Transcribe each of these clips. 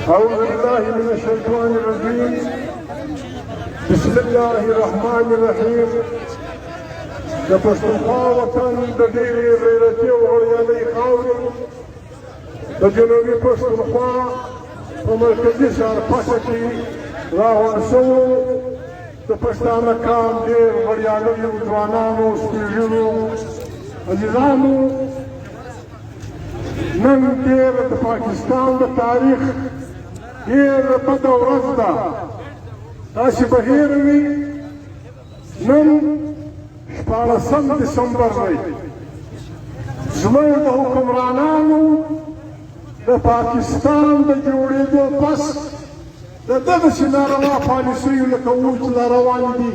أعوذ بالله من الشيطان الرجيم. بسم الله الرحمن الرحيم. د پښتونخوا وطن د ډېرې غیرتي او غړیانۍ خاورې د جنوبي پښتونخوا په مرکزي ښارپټه کې راغونډ شوو د پښتانه قام ډېر غړیانیو ځوانانو سپین ږیرو عزیزانو، نن ډېر د پاکستان د تاریخ ډېره بده ورځ ده. تاسې به هېر وي نن 14 دسمبر دی. زموږ د حکمرانانو د پاکستان د جوړېدو پس د دغسې ناروا پالیسیو لکه اوس لا روان دي،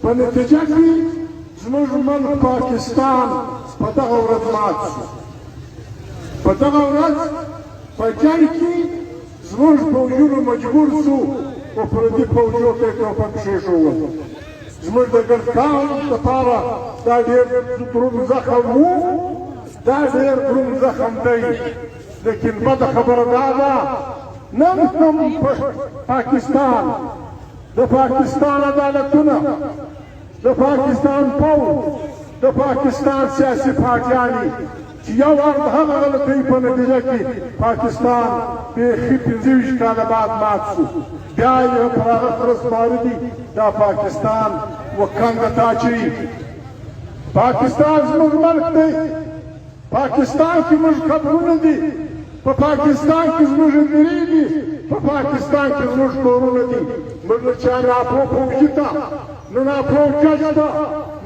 په نتیجه کې زموږ ملک پاکستان په دغه ورځ مات شو. په دغه ورځ په جنګ کې زموږ پوځیانو مجبور شو په پردي پوځیو ته ټوپک کېښول. زموږ د ګردکان لپاره دا ډېر دروند زخم و، دا ډېر دروند زخم دی. لیکن بده خبره دا ده نن هم پاکستان، د پاکستان عدالتونه، د پاکستان پوځ، د پاکستان سیاسي پارټیانې چې یو وار د هغه غلطۍ په نتیجه کې پاکستان بیخي 25 کاله بعد مات شو، بیا یې پر هغه سره سپاره دي دا پاکستان وکنګه تا اچوي. پاکستان زموږ ملک دی، پاکستان کې زموږ قبرونه دي، په پاکستان کې زموږ هندرې دي، په پاکستان کې زموږ کورونه دي. موږ له چا ناپوه پوځي ته، نه ناپوه جج ته،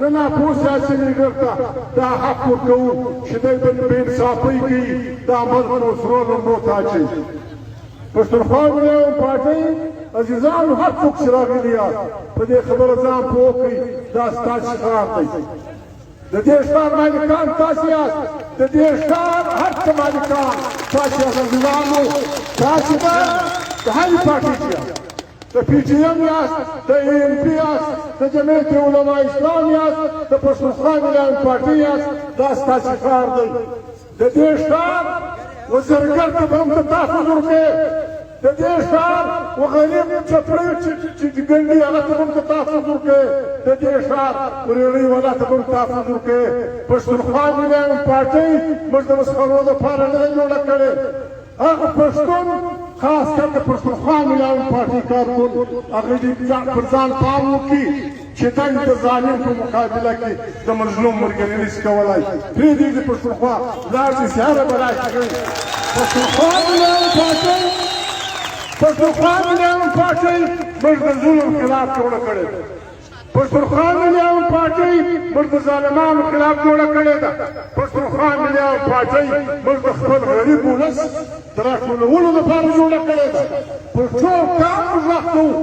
نه ناپوه سیاسي لیډر ته دا حق ورکوو چې دی به بې انصافۍ کوي، دا ملک نو سرو لمبو ته اچوي. پښتونخوا مليون پارټۍ عزیزانو، هر څوک چې راغلي یاست په دې خبره ځان پوه کړئ، دا ستاسې ښار دی. د دې ښار مالکان تاسې یاست، د دې ښار هر څه مالکان تاسې یاست. عزیزانو، تاسې به د هرې پارټۍ چې یاست، د پي ټي ایم یاست، د اے این پي یاست، د جمعیت علما اسلام یاست، د پښتونخوا مليون پارټۍ یاست، دا ستاسې ښار دی. د دې ښار وزرګر ته به هم ته تحفظ ورکوې، د دې ښار وغریب چپړی چې ګنډي هغه ته به هم ته تحفظ ورکوې، د دې ښار ورېړۍ والا ته به هم تحفظ ورکوې. پښتونخوا مليون پارټۍ موږ د مسخرو دپاره نه ده جوړه کړې. هغه پښتون خاص کر د پښتونخوا مليون پارټۍ کارکون هغه دې پر ځان پام وکړي چې دی د ظالم په مقابله کې د مظلوم ملګري نشي کولی. پرېږدي د پښتونخوا لاړ شي سیاره به راشي کوي. پښتونخوا مليون پارټۍ، پښتونخوا مليون پارټۍ موږ د ظلم خلاف جوړه کړې ده. پښتونخوا مليون پارټۍ موږ د ظالمانو خلاف جوړه کړې ده. پښتونخوا مليون پارټۍ موږ د خپل غریب ولس د راټولولو لپاره جوړه کړې ده. په ټول کار موږ غږ کوو،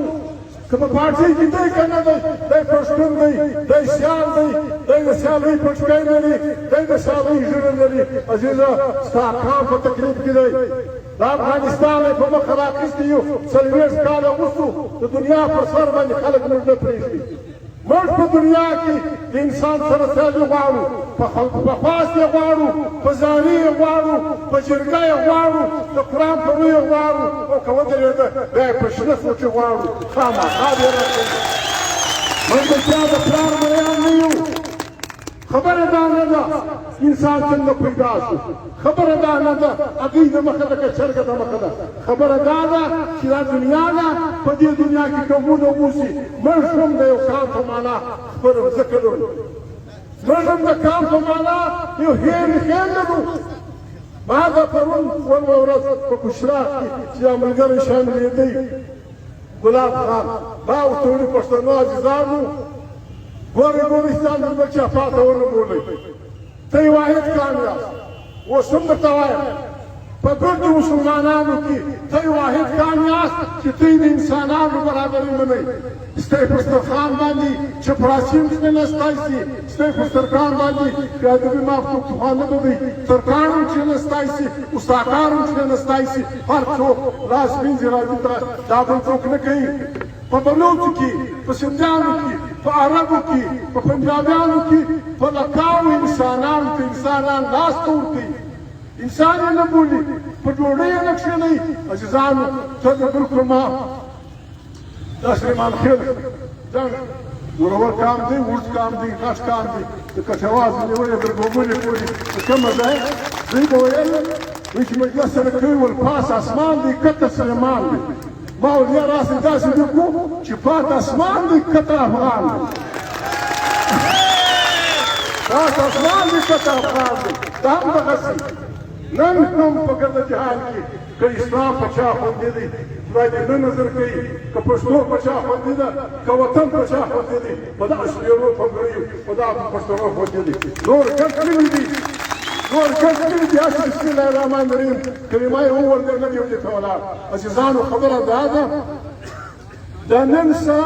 که په پارټۍ کې دی که نه دی، دی پښتون دی، دی سیال دی، دی د سیالۍ پټکی لري، دی د سیالۍ ژبه لري. عزیزه، ستا قام په تکلیف کې دی. د افغانستان یې په مخه راخیستي یو 40 کاله وروستو د دنیا په سر باندې خلک موږ نه پرېږدي. موږ په دنیا کې د انسان سره سیالي غواړو، په خواست یې غواړو، په زاني یې غواړو، په جرګه یې غواړو، د قرآن په روی یې غواړو، او که ودرېده بیا یې په شنه سوچ یې غواړو. خامخا دې راکوي. موږ د چا د پلار مریان نه یو. خبره دا نه ده انسان څنګه پیدا شو، خبره دا نه ده هګۍ د مخه ده که چرګه د مخه ده. خبره دا ده چې دا دنیا ده، په دې دنیا کې قومونه اوسي. موږ هم د یو قام په معنا خپله مځکه لرو، موږ هم د قام په معنا یو هېر لرو. ما ده پرون یوه ورځ په کشراق کې چې دا ملګری شاملېدی ګلاب خان، ما ورته وویل پښتنو عزیزانو، ګورئ ګورستان زموږ چاپا ته ونه بولئ، ته یې واحد قام یاست. اوس هم درته وایم په ګردو مسلمانانو کې ته یې واحد قام یاست چې ته د انسانانو برابري منئ. ستی په سترخان باندې چپړاسي هم چې نستی سي، ستی په سترخان باندې بیا ادبي مافوق پخوا نه بدی ترکان هم چې نستی سي، استاکان هم چې نستی سي. هر څوک لاس وینځي راځي دا بل څوک نه کوي. په بلوچو کې، په سندیانو کې، په عربو کې، په پنجابیانو کې، په لکاو انسانانو ته انسانان لاس ته ورکوي. انسان یې نه بولي، په ډوډۍ یې نه کښېنوي. عزیزانو ته د بالکل ما دا سلیمان خېل جنګ زورور کام دی، اوږد کام دی، غټ کام دی، د کټواز نیولې تر ګوګلې پورې په کومه ځای دوی به ویل دوی چې مجلس سره کوي ول پاس اسمان دی کته سلیمان دی. ما ویل یا راسئ داسې وکړو چې پات اسمان دی کته افغان دی. پات اسمان دی کته افغان دی. دا هم دغسې نن هم په ګرده جهان کې که اسلام په چا خوندې دی خدای دې نه نظر کوي، که پښتو په چا خوندې ده، که وطن په چا خوندې دی، په دغه شمېرو پګړیو په دغه پښتنو خوندې دی. نور ګډ کړي دي، نور ګډ کړي دي. هسې بسم الله الرحمن الرحیم کلمه یې وویل نه دې ولې ته ولاړ. عزیزانو خبره دا ده دا نن څه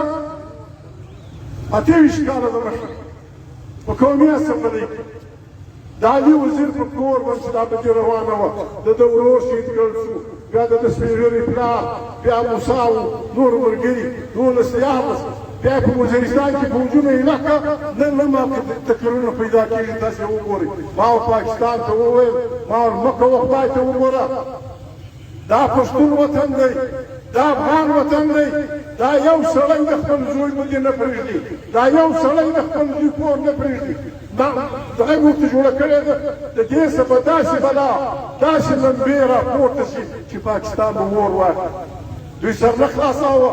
28 کاله دمخه په قومي اسمبلۍ کې د علي وزیر په کور باندې دا بدي روانه وه، د ده ورور شهید کړل شو، بیا د ده سپین ږیري پلار، بیا موسی و، نور ملګري 12 بیا په وزیرستان کې فوجونه ایله کړه. نن هم تکرارونه پیدا کېږي، تاسې وګورئ. ما پاکستان ته وویل ما مه کوه خدای ته وګوره، دا پښتون وطن دی، دا افغان وطن دی، دا یو سړی د خپل زوی باندې نه پرېږدي، دا یو سړی د خپل زوی کور نه پرېږدي. دغه موږ ته جوړه کړې ده د دې څه به داسې بلا داسې لمبې راپورته شي چې پاکستان به اور واخلي. دوی سر نه خلاصاوه،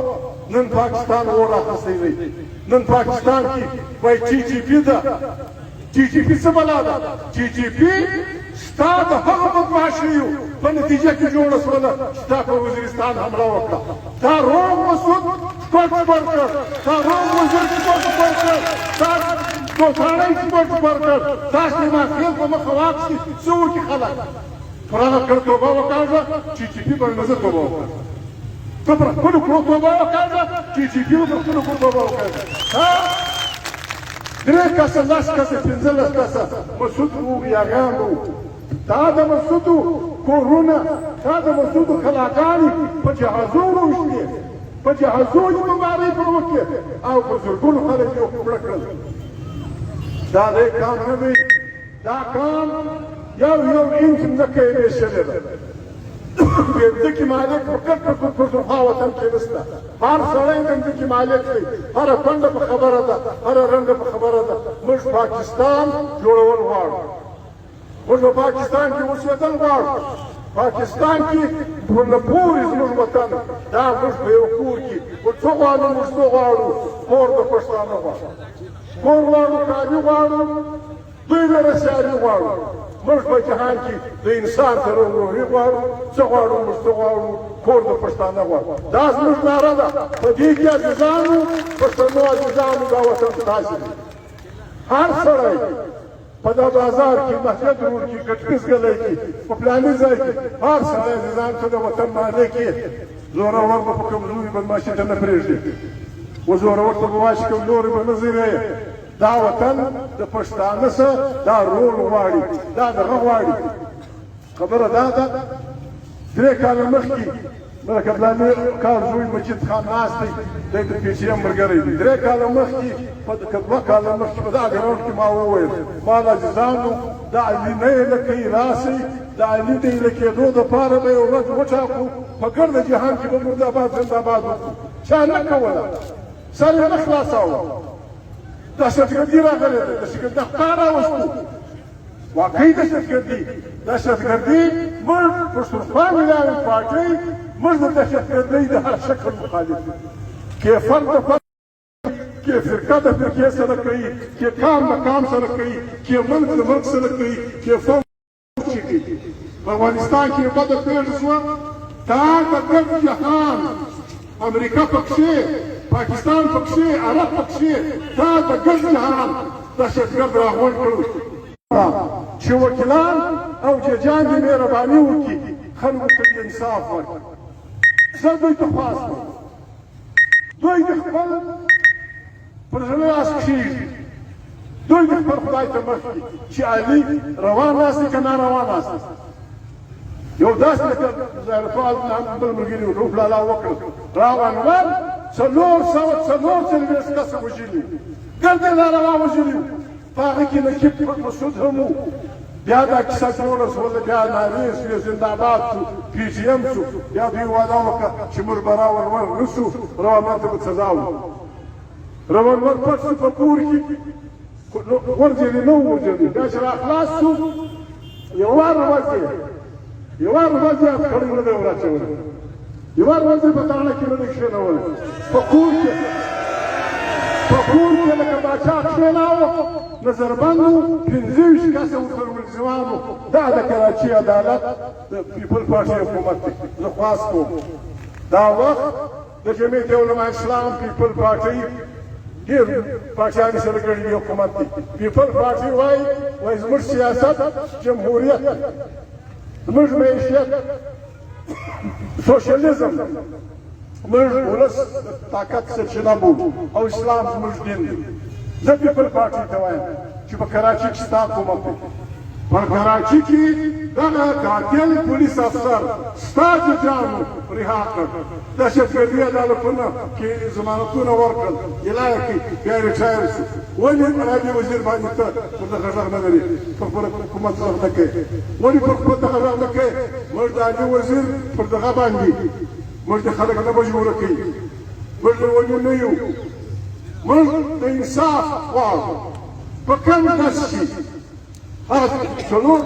نن پاکستان اور اخیستی دی. نن پاکستان کې وایي TTP ده. TTP څه بلا ده؟ TTP ستا د هغه بدمعشیو په نتیجه کې جوړه شوله چې تا په وزیرستان حمله وکړه. تا روم مسعود سپک خپل کړ، تا روم وزیر سپک خپل کړ، تا دوستانه سپک خپل کړ، تا سلیمان خېل په مخه واخیستې. څه وکړي خلک؟ پر هغه کړ توبه وکاږه، TTP باندې زه توبه وکړه. ته پر خپلو کړو توبه وکاږه، TTP پر خپلو کړو توبه وکاږه. 3 کسه 10 کسه 15 کسه مسعود وو یاغیان وو. دا د مسعودو کورونه، دا د مسعودو کلاګانې په جهازونو وشتې، په جهازونو بمبارۍ پر وکړې او په زرګونو خلک یې مړه کړل. دا دی کام نه دی، دا کام یو انچ ځمکه یې ویشلې ده. د ځمکې مالک په کټ کټ پښتونخوا وطن کې نشته. هر سړی د ځمکې مالک دی، هره پنډه په خبره ده، هره رنګه په خبره ده. موږ پاکستان جوړول غواړو، موږ په پاکستان کې اوسېدل غواړو. پاکستان کې ورنه پورې زموږ وطن دا موږ په یو کور کې څه غواړو؟ موږ څه غواړو؟ کور د پښتانه غواړو، کور غواړو، کالي غواړو، دوی لره سیالي غواړو. موږ په جهان کې د انسان سره وروري غواړو. څه غواړو؟ موږ څه غواړو؟ کور د پښتانه غواړو. دا زموږ ناره ده. په دې کې عزیزانو، پښتنو عزیزانو، دا وطن ستاسې دی. هر سړی په دا بازار کې، مسجد روډ کې، کټکس ګلی کې، په فلاني ځای کې هر سړی عزیزانو ته د وطن مالک یې. زورور به په کمزوري بدماشي ته نه پرېږدي، و زورور ته به وایي کمزوري به نه زیری. دا وطن د پښتانه څه دا رول غواړي، دا دغه غواړي. خبره دا ده 3 کاله مخکې ملکه فلاني کال زوی مجید خان ناست دی، دی د PCM ملګری دی. 3 کاله مخکې، 2 کاله مخکې په دغه ګراونډ کې ما وویل ما عزیزانو د علي نه یې لکۍ راسئ، د علي د ایله کېدو دپاره به یو ورځ وټاکو، په ګرده جهان کې به مرداباد زنداباد وکړو. چا نه کوله، سر یې نه خلاصاوه. دهشتګردي راغلې ده، دهشتګردي ښکار راوستو. واقعي دهشتګردي، دهشتګردي موږ پښتونخوا ملایان پارټۍ موږ د دهشتګردۍ د هر شکل مخالف یو. کې فرد د فرد، کې فرقه د فرقې سره کوي، کې قام د قام سره کوي، کې ملک د ملک سره کوي، کې فوج چې کوي. په افغانستان کې بده پېښه شوه، دا د ګرد جهان، امریکا پکښې، پاکستان پکښې، عرب پکښې، دا د ګرد جهان دهشتګرد راغونډ کړل چې وکیلان او ججان دې مهرباني وکړي، خلکو ته انصاف ورکړي. زه دوی ته خواست کوم، دوی د خپل پر زړه لاس کښېږدي، دوی د خپل خدای ته مخ کړي چې علي روان ناست دی که ناروان ناست دی. یو داسې لکه ظاهرفال بل ملګري وکړو لالا وکړل، راوانول 440 کسه وژلي وو، ګرد یې ناروا وژلي وو. په هغه کې نقیب مسعود هم وو، بیا دا کیسه جوړه شوله بیا ناریس وی زنده باد شو پی جی ایم شو بیا دوی وعده وکړه چې موږ به راولور نه شو روانور ته به سزا وکړو روانور پټ شو په کور کې ورځېدې نه ورځېدې بیا چې را خلاص شو یوه ورځ یې عسکرو نه دی وراچولی یوه ورځ یې په تاڼه کې نه دی کښېنولی په کور کې لکه باچا کښېناوه نظربند و 25 کسه ورسره ملزمان وو دا د کراچي عدالت د پیپل پارټي حکومت دی زه خواست کوم دا وخت د جمعیت علما اسلام پیپل پارټي ډېر پاچایانو سره ګډ حکومت دی پیپل پارټي وایي زموږ سیاست جمهوریت زموږ معیشت سوشلیزم موږ ولس طاقت سرچینه بولو او اسلام زموږ دین دی زه پیپل پارټي ته وایم چې په کراچي کې ستا حکومت دی په کراچي کې دغه قاتل پولیس افسر ستا ججانو رها کړ دهشتګردي عدالتونه کې ضمانتونه ورکړل اعلان یې کړي بیا یې ریټایر شو ولې راجي وزیر باندې ته پر دغه غږ نه لرې پر خپل حکومت غږ نه کوې ولې پر خپل دغه غږ نه کوې موږ د علي وزیر پر دغه باندې موږ د خلک نه مجبوره کوي موږ د ونیو نه یو موږ د انصاف غواړو په کوم کس کې څلور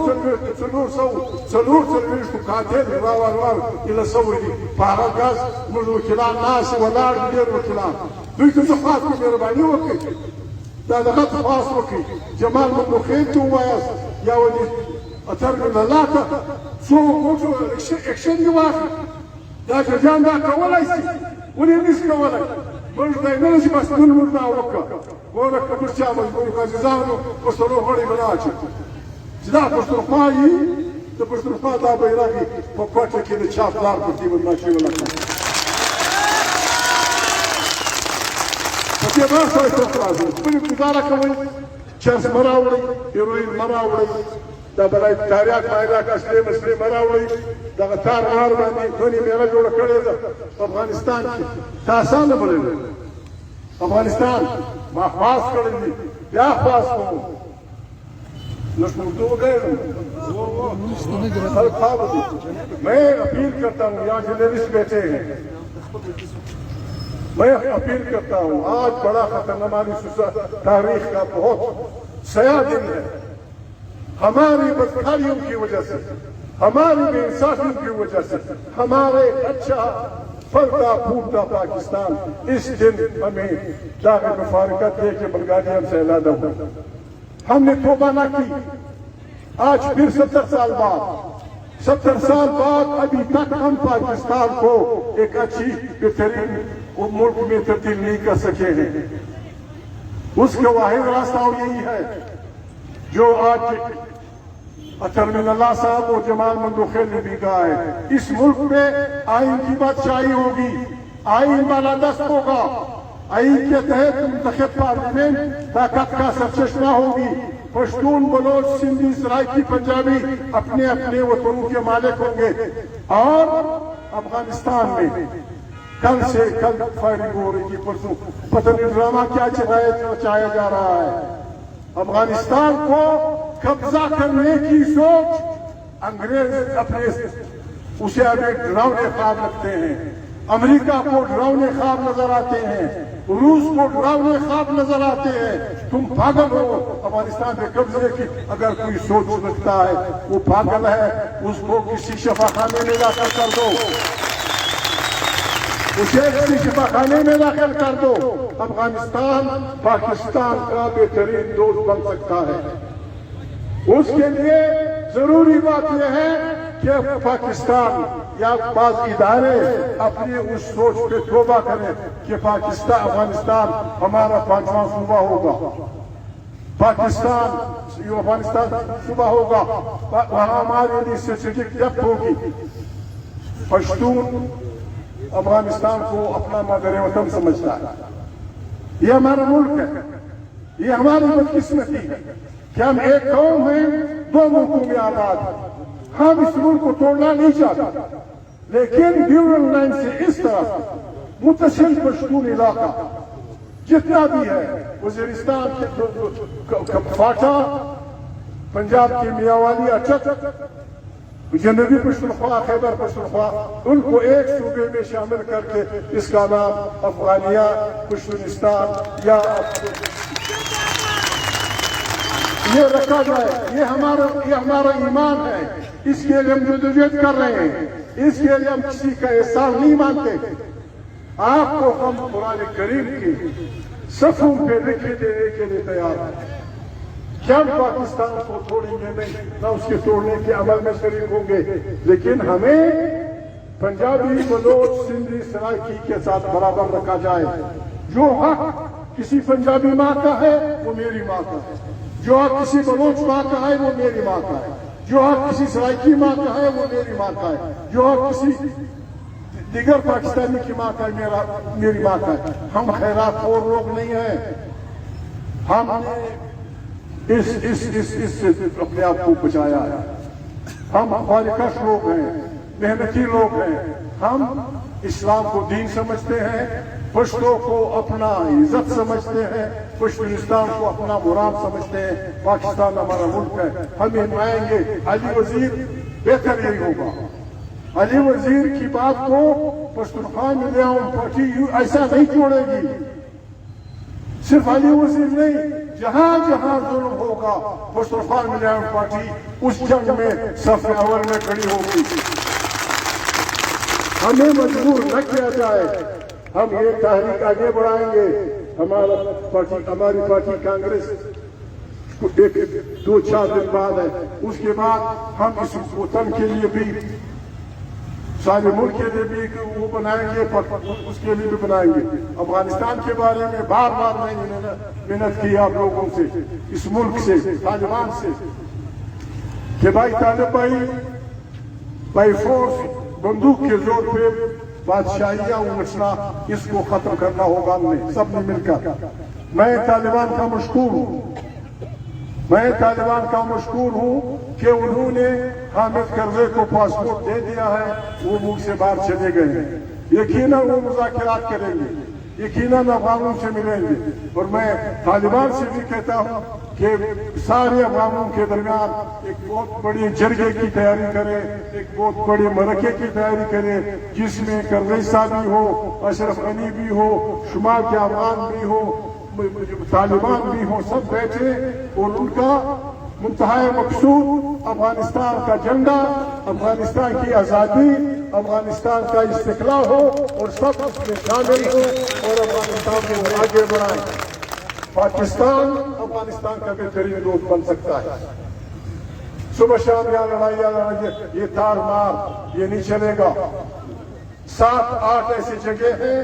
څلوېښتو قاتل راوروار ایله سوی دي په هغه ګز زموږ وکیلان ناست ولاړ ډېر وکیلان دوی ته زه خواست کوم مهرباني وکړئ دا دغه ته خواست وکړئ جمال مندوخېل ته ووایاست یا ولي اطهر من الله ته څوک موږ اکشن دې واخلي دا ججان دا کولی شي ولې نشي کولی موږ دی نه شي مسؤل موږ دا وکړه ګوره که موږ چا مجبور کړو عزیزانو پښتنو غړي به نه اچوو چې دا پښتونخوا وي د پښتونخوا دا بیرغ یې په کوټه کې د چا پلار په دې بدماشي ولګوي په دې بحث سره راځو خپلې ګزاره کوئ چرس مه راوړئ هیروین مه راوړئ دا بلای تاریاک مایراک اصلي مسلې مه راوړئ دغه تار مار باندې دونې میله جوړه کړې ده په افغانستان کې تا اسانه بللی افغانستان ما خواست کړی دي بیا خواست کوم اردو گئے میں اپیل کرتا ہوں یہاں جرنلسٹ بیٹھے ہیں میں اپیل کرتا ہوں آج بڑا خطرناک تاریخ کا بہت سیاہ دن ہے ہماری بدکاریوں کی وجہ سے ہماری بے انصافیوں کی وجہ سے ہمارے اچھا پھلتا پھوٹتا پاکستان اس دن ہمیں داغ مفارقت دے کے بلغاریہ سے علیحدہ ہوا ہم نے توبہ نہ کی آج پھر 70 سال بعد ابھی تک ہم پاکستان کو ایک اچھی بہترین ملک میں تبدیل نہیں کر سکے ہیں اس کا واحد راستہ یہی ہے جو آج اطہر من اللہ صاحب اور جمال مندوخیل نے بھی کہا ہے اس ملک میں آئین کی بادشاہی ہوگی آئین بالادست ہوگا آئین کے تحت منتخب پارلیمنٹ طاقت کا سرچشمہ ہوگی پشتون بلوچ سندھی سرائکی پنجابی اپنے اپنے وطنوں کے مالک ہوں گے اور افغانستان میں کل سے کل فائرنگ ہو رہی ہے پرسوں پتہ نہیں ڈرامہ کیا چایا جا رہا ہے افغانستان کو قبضہ کرنے کی سوچ انگریز اپنے اسے ابھی ڈراؤنے خواب رکھتے ہیں امریکہ کو ڈراؤنے خواب نظر آتے ہیں روس کو ڈراؤنے خواب نظر آتے ہیں تم پاگل ہو افغانستان پہ قبضے کی اگر کوئی سوچ رکھتا ہے وہ پاگل ہے اس کو کسی شفا خانے میں داخل کر دو اسے کسی شفا خانے میں داخل کر دو افغانستان پاکستان کا بہترین دوست بن سکتا ہے اس کے لیے ضروری بات یہ ہے کہ پاکستان یا بعض ادارے اپنی اس سوچ پہ توبہ کریں کہ پاکستان افغانستان ہمارا 5واں صوبہ ہوگا پاکستان افغانستان صوبہ ہوگا وہاں ہمارے لیے اسٹریٹجک ڈیپتھ ہوگی پشتون افغانستان کو اپنا مادر وطن سمجھتا ہے یہ ہمارا ملک ہے یہ ہماری بدقسمتی ہے کہ ہم ایک قوم ہیں دو ملکوں میں آباد ہیں ہم اس ملک کو توڑنا نہیں چاہتے لیکن ڈیورل لائن سے اس طرح متصل پشتون علاقہ جتنا بھی ہے وزیرستان فاٹا पंजाब की मियावाली अचक, जनूबी पश्तूनख्वा, खैबर पश्तूनख्वा, उनको एक सूबे में शामिल करके इसका नाम अफगानिया पश्तूनिस्तान या ये रखा जाए। ये हमारा ईमान है। इसके लिए हम जदोजहद कर रहे हैं। इसके लिए हम किसी का एहसान नहीं मानते। आपको हम कुरान करीम की सफ़ों पे लिखे देने के लिए तैयार हैं। क्या हम पाकिस्तान को तोड़ेंगे नहीं, ना उसके तोड़ने के अमल में शरीक होंगे, लेकिन हमें पंजाबी, बलोच, सिंधी, सराइकी के साथ बराबर रखा जाए। जो हक किसी पंजाबी माँ का है वो मेरी माँ का है, जो हक किसी बलोच माँ का है वो मेरी माँ का है, जो हक किसी सराइकी माँ का है वो मेरी माँ का है, जो हक किसी दिगर पाकिस्तानी की माँ का है मेरी माँ का है। हम खैरात और लोग नहीं हैं। हम इस अपने आप को बचाया है। हम खालिकश लोग हैं, मेहनती लोग हैं। हम इस्लाम को दीन समझते हैं, पश्तो को अपना इज्जत समझते हैं, पश्तूनिस्तान को अपना मुराद समझते हैं। पाकिस्तान हमारा मुल्क है, हम आएंगे। अली वजीर बेहतर यही होगा। अली वजीर की बात को पश्तूनख्वा मिलियाम पार्टी ऐसा नहीं छोड़ेगी। सिर्फ अली वजीर नहीं, जहां जहां जुल्म होगा पश्तूनख्वा मिलियाम पार्टी उस जंग में सफ अव्वल में खड़ी होगी। हमें मजबूर न किया जाए। हम ये तहरीक आगे बढ़ाएंगे। हमारी पार्टी कांग्रेस एक 2-4 दिन बाद है। उसके बाद हम इस वतन के लिए भी, सारे मुल्क के लिए भी वो बनाएंगे, उसके लिए भी बनाएंगे। अफगानिस्तान के बारे में बार बार मैंने मिन्नत की आप लोगों से, इस मुल्क से, तालिबान से, कि भाई तालिब भाई फोर्स बंदूक के जोर पे बादशाहियां उलझना, इसको खत्म करना होगा हमने सबने मिलकर। मैं तालिबान का मशकूर हूँ, मैं तालिबान का मशकूर हूँ कि उन्होंने हामिद करज़ई को पासपोर्ट दे दिया है, वो मुल्क से बाहर चले गए हैं। यकीनन वो मुज़ाकरात करेंगे, यकीनन अफगानों से मिलेंगे। और मैं तालिबान से भी कहता हूँ कि सारे अफगानों के दरमियान एक बहुत बड़ी जरगे की तैयारी करें, एक बहुत बड़ी मरके की तैयारी करें, जिसमें करज़ई साहब भी हो, अशरफ गनी भी हो, शुमाल के अफगान भी हो, तालिबान भी हो, सब बैठे और उनका मुंतहा मकसूद अफगानिस्तान का झंडा, अफगानिस्तान की आज़ादी, अफगानिस्तान का इस्तिक़लाल हो और सब उसमें शामिल हो और अफगानिस्तान को आगे बढ़ाएं। पाकिस्तान अफगानिस्तान का बेहतरीन दोस्त बन सकता है। सुबह शाम या लड़ाई ये तार मार ये नहीं चलेगा। 7-8 ऐसी जगह हैं,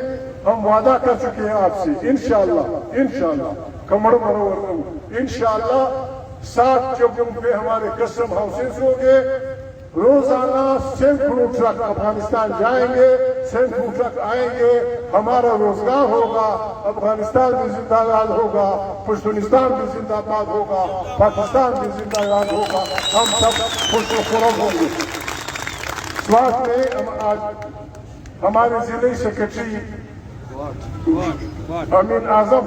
हम वादा कर चुके हैं आपसे, इंशाअल्लाह कमर मरोवर इंशाअल्लाह 7 जगहों पे हमारे कस्टम हाउसेस होंगे। रोजाना सैकड़ों ट्रक अफगानिस्तान जाएंगे, सैकड़ों ट्रक आएंगे, हमारा रोजगार होगा, अफगानिस्तान भी जिंदाबाद होगा, पश्तूनिस्तान भी जिंदाबाद होगा, पाकिस्तान भी जिंदाबाद होगा, हम सब खुश खुरम होंगे। स्वागत में आज हमारे जिले सेक्रेटरी अमीन आजम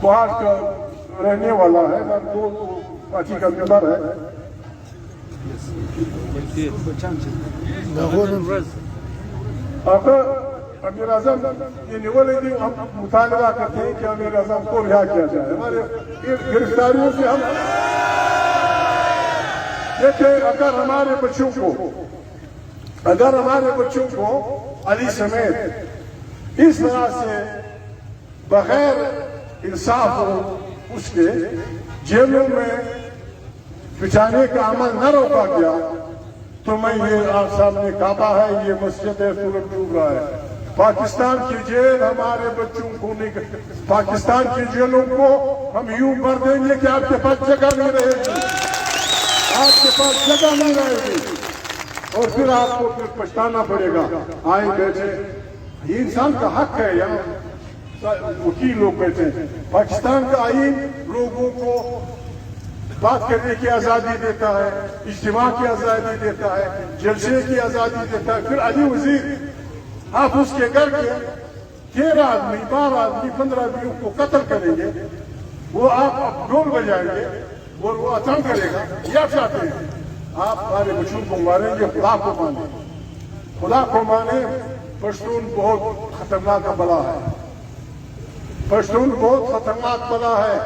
कोहाट का रहने वाला है, दो पार्टी का मेंबर है। अमीर आजम ये निवल हम मुतालबा करते हैं कि अमीर आजम को रिहा किया जाए। हमारे गिरफ्तारियों से हम देखे, अगर हमारे बच्चों को अली समेत इस तरह से बगैर इंसाफ हो उसके जेलों में बिछाने का अमल न रोका गया, तो मैं ये आप सामने काबा है, ये मस्जिद है, सूरज डूब रहा है। पाकिस्तान की जेल हमारे बच्चों को नहीं, पाकिस्तान की जेलों को हम यूं भर देंगे कि आपके पास जगह नहीं रहेगी, आपके पास जगह नहीं रहेगी और फिर आपको फिर पछताना पड़ेगा। आए बैठे, ये इंसान का हक है, यहाँ वकील लोग बैठे हैं। पाकिस्तान का आईन लोगों को बात करने की आजादी देता है, इज्तिमा की आजादी देता है, जलसे की आजादी देता है। फिर अली वजीर आप उसके घर के 13 आदमी, 12 आदमी, 15 आदमियों को कत्ल करेंगे, वो आप ढोल बजाएंगे और वो अतंग करेगा, या चाहते हैं आप हमारे बच्चों को मारेंगे, खुदा को माने, खुदा को माने। पश्तून बहुत खतरनाक बला है, पश्तून बहुत खतरनाक बला है।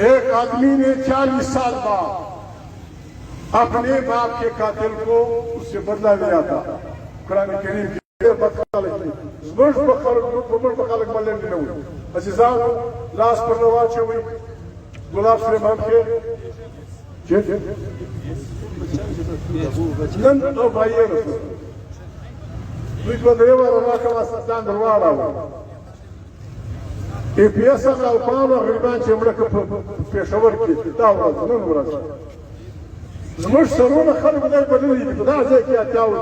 एक आदमी ने 40 साल बाद अपने बाप के कातिल को उससे बदला लिया था। कुरान करीम की लास्ट पर नवाज हुई गुलाब सुलेमान के नन तो भाई APS Alpano Riban Chemrek Peshawar Tower, Nunura. Zmush Sarona Harvard Bali, that's a tower.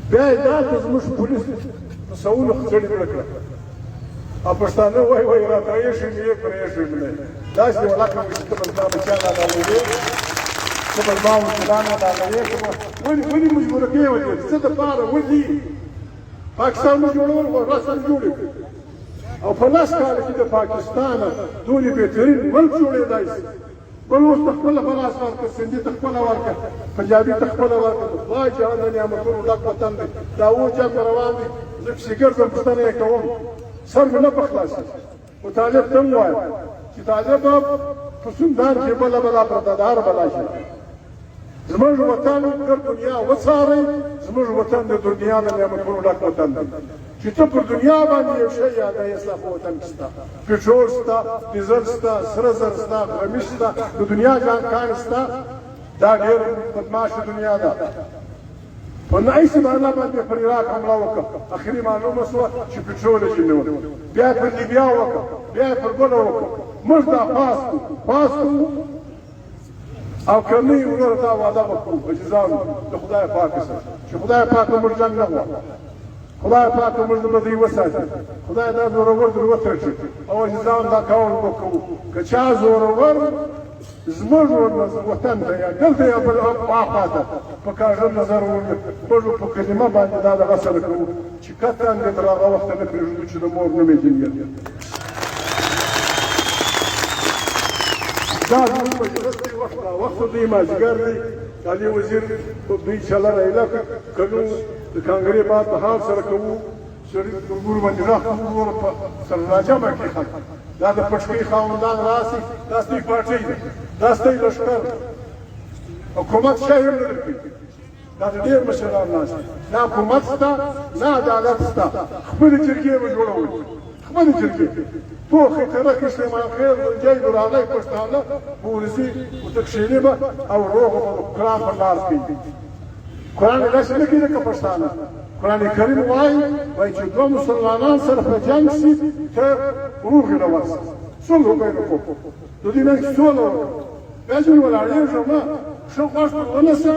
That is Mush Police, Saul of Zedek. Apostana, why are creation here, creation? That's the Laka Chana. Some Mount Lana, when you were a set the father with you. Pakistan was your own, Russian Julie. او په لاس کال کې د پاکستان ټولې بهترین ملک جوړېدای شي. بل اوس خپله په لاس ورکړه، سندي ته خپله ورکړه، پنجابي ته خپله ورکړه. خدای جهان د نعمتونو ډک وطن دی. دا اوس جنګ روان دی. زه پسې ګرځم، پوښتنه یې کوم، سر مې نه په خلاصېږي. خو طالب ته هم وایم چې طالب به په سندان کې بله بله پرته ده، هر بلا شي. زموږ وطن ګر دنیا وڅارئ. زموږ وطن د دنیا د نعمتونو ډک وطن دی. چې ته پر دنیا باندې یو شی یادوې، اسلام په وطن کې شته. پټرول شته، ډیزل شته، سره زر شته، غمیش شته، د دنیا کان شته. دا ډېر بدماشه دنیا ده. په نایسې باندې باندې پر عراق حمله وکړه، اخري معلومه شوه چې پټرول یې نیول. بیا یې پر لیبیا وکړه، بیا یې پر بله وکړه. موږ دا پاس کړو او که نه یې ورور ته وعده وکړو عزیزانو د خدای پاک سره چې خدای پاک موږ جنګ نه غواړو. خدای پاک موږ د بدۍ وساتي. خدای دا زورور در وترشي او عزیزان دا کول وکړو. که چا زورور زموږ وطن ته یا دلته یا بل اخوا ته په کاږه نظر موږ په کلمه باندې دا دغه سره کوو چې قطعا دې تر هغه وخته نه پرېږدو چې د مور نوم یې جنګېږي. دا زموږ مجلس دی، وخت دی، مازدیګر دی. علي وزیر دوی چلنه ایله کړو. د کانګرې باد په حال سره کوو. شریف ګورګور باندې راخلو ور په سره راجمع کړي خلک. دا د پټکۍ خاوندان راسي، دا ستاسې پارټۍ ده، دا ستاسې لښکر. حکومت شی هم نه درکوي. دا د ډېر مشران ناست دي. نه حکومت شته، نه عدالت شته. خپلې جرګې به جوړوئ، خپلې جرګې. پوخې ترک سلیمان خېل جای نورانۍ پښتانه بورزي وتکشیني به او روغ به قرآن پر لار کوي. قرآن داسې نه کوي لکه پښتانه. قرآن کریم وایي چې دوه مسلمانان سره په جنګ شي ته روغې له ورسه صلح بینکم. د دې منځ کې سوله وکړه. بیا چې ولاړېږم ښه غوږ ته ونیسه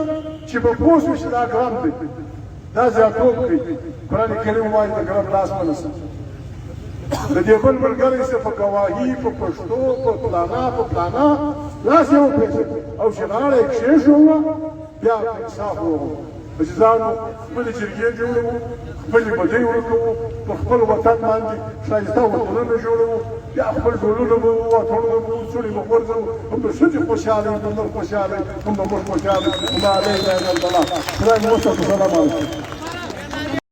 چې به پوه شو چې دا ګرم دی، دا زیاتوب کوي. قرآن کریم وایي د ګرم لاس ونیسه. د دې بل ملګري څه په ګواهي، په پښتو، په پلانا لاس یې وپېژني او چې غاړه یې کښېښوه بیا په انصاف وغواړو. عزیزانو خپلې جرګې جوړوو، خپلې بدۍ ورکوو، په خپل وطن باندې ښایسته وطنونه جوړوو. بیا خپل ډولونه به وو، اتڼونه به وو، څوڼې به غورځوو. هم د ښځې خوشحاله وي، هم د خوشحاله وي، هم د موږ خوشحاله وي. وما علینا الا البلاغ. خدای مو وساتو. سلام علیکم.